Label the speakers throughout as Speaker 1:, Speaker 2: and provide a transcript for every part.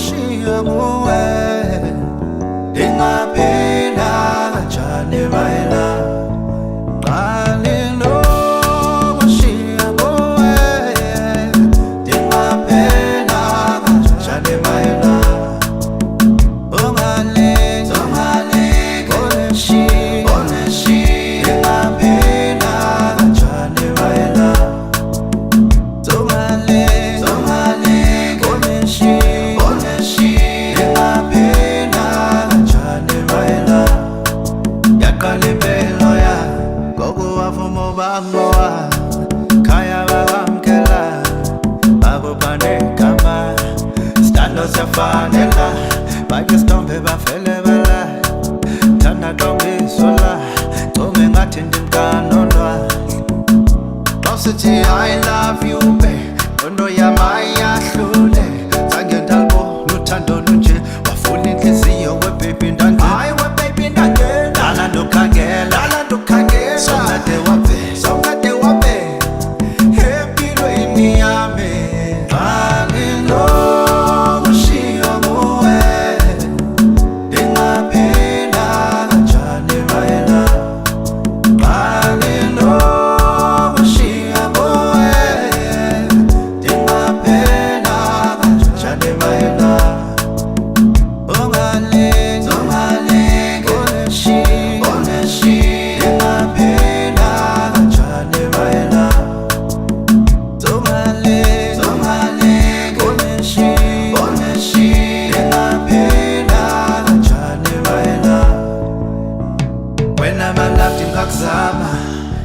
Speaker 1: Shiywa Nguwe, ingaphela kanjani bayela. Shiywa Nguwe, ingaphela kanjani bayela. Siyafanela bake sitombe bafele bala thanda tombe sola tome ngathi ndimkanonwa Nosithi I love you babe Nto yami yahlule Zange ndalibona uthando nje wafuna inhliziyo webaby ndangena Hayi webaby ndangena Lala ndokhangela Somnade wabe empilweni yami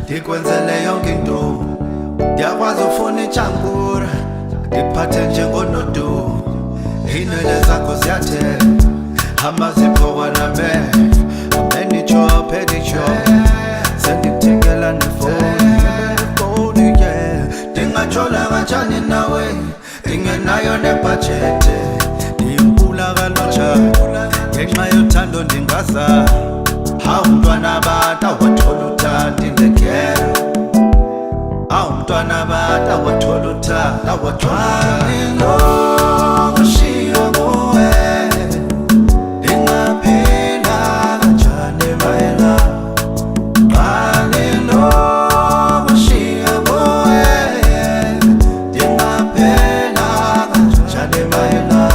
Speaker 1: ndikwenzele yonke into ndiyakwazi ufuna ichangura ndiphathe njengonodu iinwele zakho ziyathela amazipho kwaname amenicho pedicho sendikuthengela nefoni ndingatshola kanjani nawe ndingenayo nebhajethi ndiyimpula kalotsha ngenxa yothando ndingaza Hawu mntwana bata wathola uthando indekera Hawu mntwana bata wathola uthando Shiywa Nguwe ingaphela kanjani bayela Shiywa Nguwe ingaphela kanjani bayela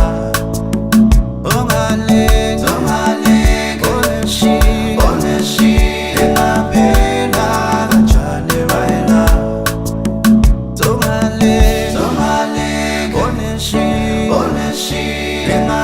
Speaker 1: She